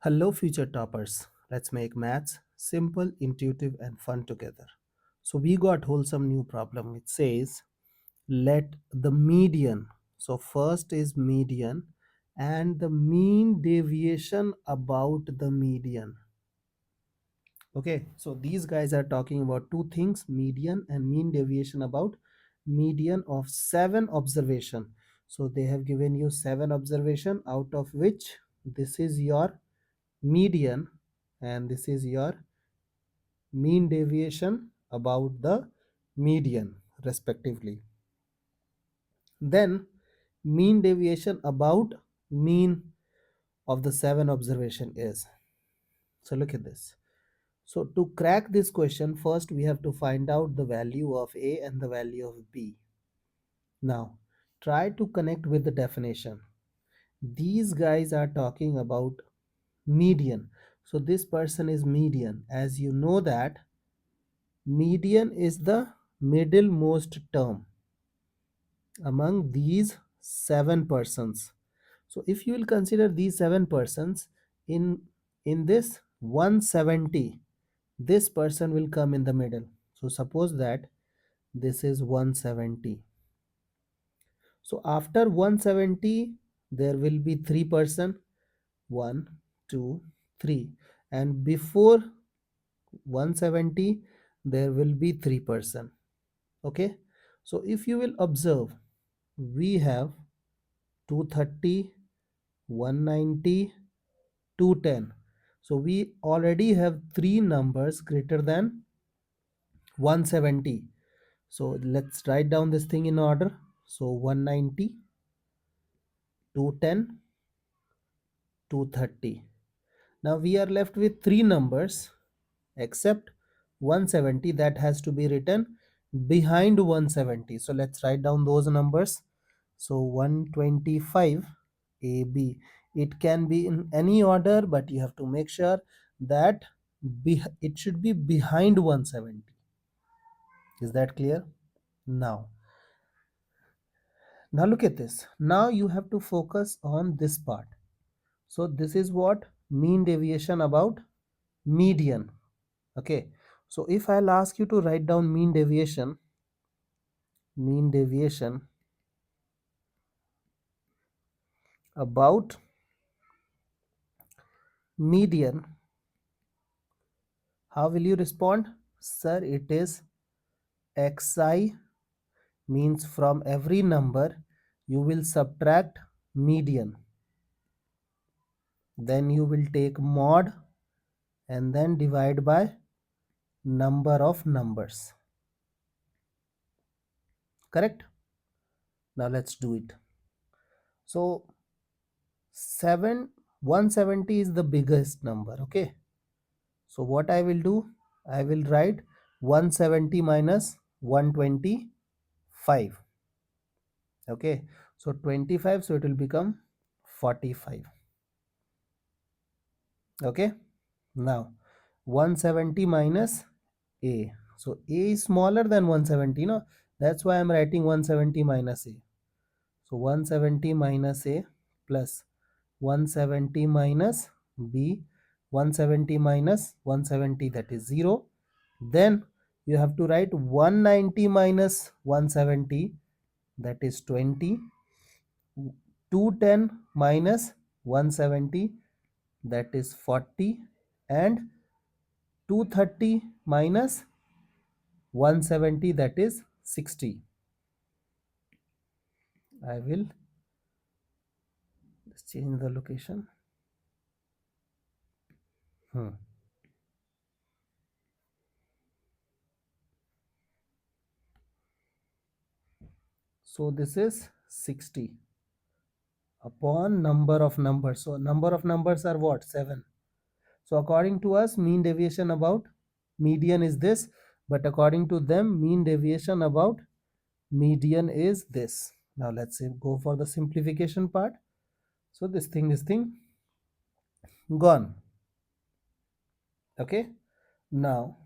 Hello, future toppers. Let's make maths simple, intuitive, and fun together. So, we got wholesome new problem. It says, let the median. So, first is median and the mean deviation about the median. Okay, so these guys are talking about two things, median and mean deviation about median of 7 observation. So, they have given you 7 observation, out of which this is your median and this is your mean deviation about the median respectively. Then mean deviation about mean of the 7 observation is. So look at this. So to crack this question, first we have to find out the value of A and the value of B. Now try to connect with the definition. These guys are talking about median. So this person is median. As you know that median is the middlemost term among these 7 persons. So if you will consider these 7 persons in this 170, this person will come in the middle. So suppose that this is 170. So after 170 there will be 3 person, 1, 2, 3, and before 170 there will be 3 person. Okay, so if you will observe, we have 230, 190, 210. So we already have 3 numbers greater than 170. So let's write down this thing in order. So 190, 210, 230. Now we are left with 3 numbers except 170 that has to be written behind 170. So let's write down those numbers. So 125 AB. It can be in any order, but you have to make sure that it should be behind 170. Is that clear? Now look at this. Now you have to focus on this part. So this is what mean deviation about median. Okay, so if I'll ask you to write down mean deviation about median, how will you respond? Sir, it is xi, means from every number you will subtract median, then you will take mod and then divide by number of numbers. Correct? Now let's do it. So 170 is the biggest number. Okay, so what I will do, I will write 170 minus 125. Okay, so 25, so it will become 45. Okay, now 170 minus A. So A is smaller than 170, no? That's why I'm writing 170 minus A. So 170 minus A plus 170 minus B, 170 minus 170, that is 0. Then you have to write 190 minus 170, that is 20. 210 minus 170, that is 40, and 230 minus 170, that is 60. I will change the location. So this is 60 upon number of numbers. So number of numbers are what? 7. So according to us, mean deviation about median is this, but according to them, mean deviation about median is this. Now let's say go for the simplification part. So this thing gone. Okay, now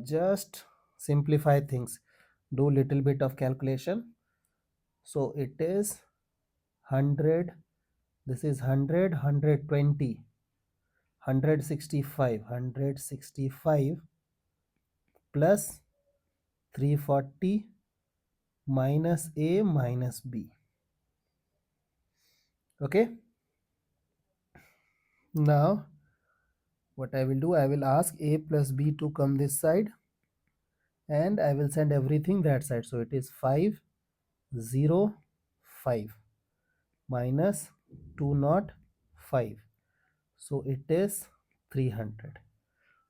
just simplify things, do little bit of calculation. So it is 100, this is 100, 120. 165 plus 340 minus A minus B. Okay, now what I will do, I will ask A plus B to come this side and I will send everything that side. So it is 505 minus 205. So it is 300.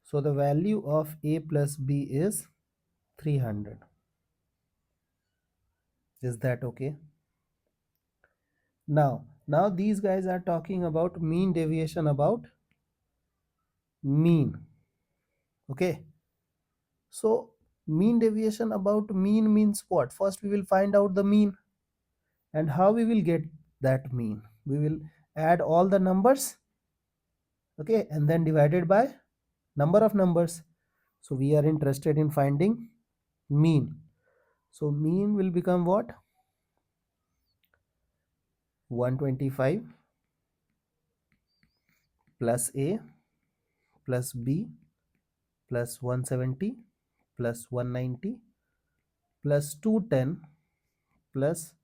So the value of A plus B is 300. Is that okay? Now these guys are talking about mean deviation about mean. Okay. So mean deviation about mean means what? First we will find out the mean. And how we will get that mean? We will add all the numbers, okay, and then divided by number of numbers. So we are interested in finding mean. So mean will become what? 125 plus A plus B plus 170 plus 190 plus 210 plus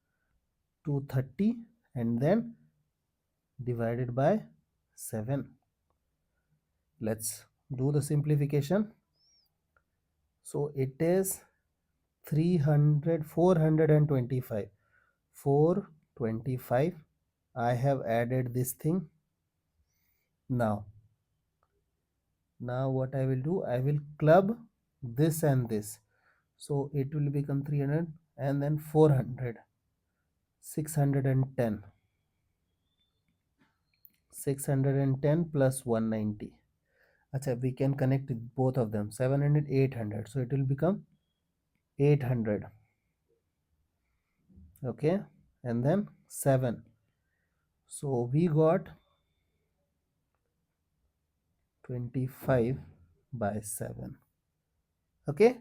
230 and then divided by 7. Let's do the simplification. So it is 300, 425. 425. I have added this thing. Now what I will do, I will club this and this. So it will become 300 and then 400. 610. 610 plus 190. Achha, we can connect both of them. 700, 800. So it will become 800. Okay. And then 7. So we got 25 by 7. Okay.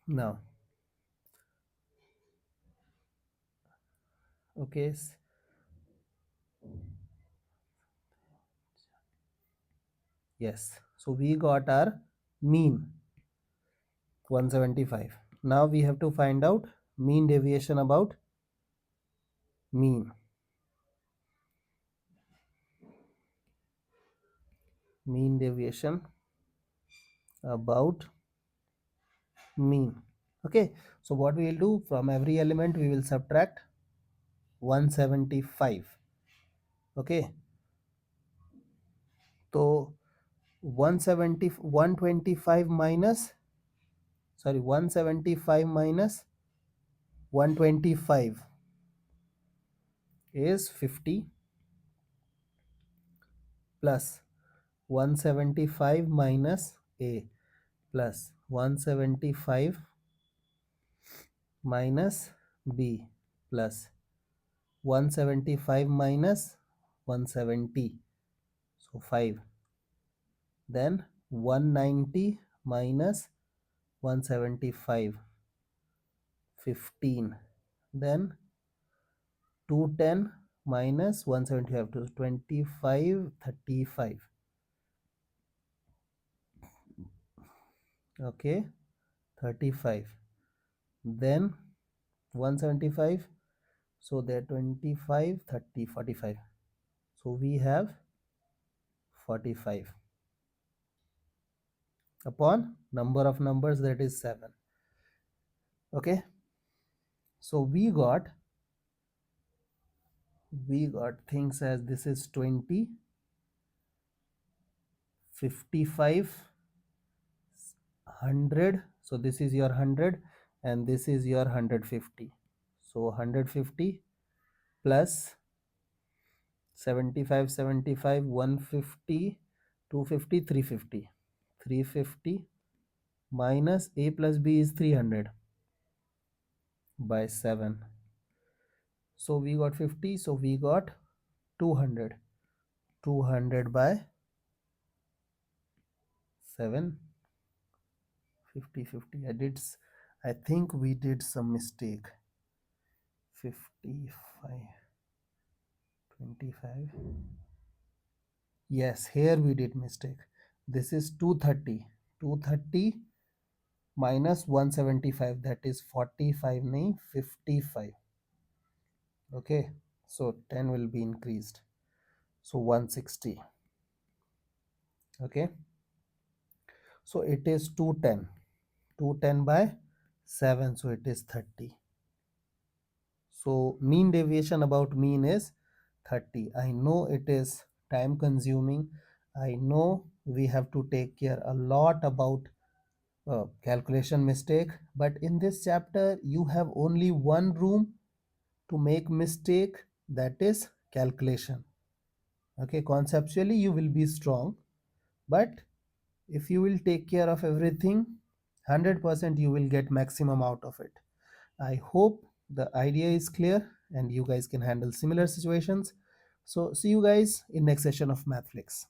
Now, okay. Yes. So we got our mean 175. Now we have to find out mean deviation about mean. Mean deviation about mean. Okay. So what we will do, from every element we will subtract 175. Okay. So 125 minus 125 is 50 plus 175 minus A plus 175 minus B plus 175 minus 170. So 5. Then 190 minus 175. 15. Then 210 minus 175 to 25, 35. Okay, 35. Then 175. So there 25, 30, 45. So we have 45 upon number of numbers, that is 7. Okay. So we got things as this is 20, 55, 100. So this is your 100 and this is your 150. So 150 plus 75, 75, 150, 250, 350. 350 minus A plus B is 300 by 7. So we got 50. So we got 200. 200 by 7. 50, 50. I think we did some mistake. 55, 25. Yes, here we did mistake. This is 230. 230 minus 175, that is 45 nahi 55. Okay, so 10 will be increased, so 160. Okay, so it is 210. 210 by 7, so it is 30. So mean deviation about mean is 30. I know it is time consuming. I know we have to take care a lot about calculation mistake, but in this chapter you have only one room to make mistake, that is calculation. Okay, conceptually you will be strong, but if you will take care of everything, 100% you will get maximum out of it. I hope the idea is clear and you guys can handle similar situations. So see you guys in next session of Mathflix.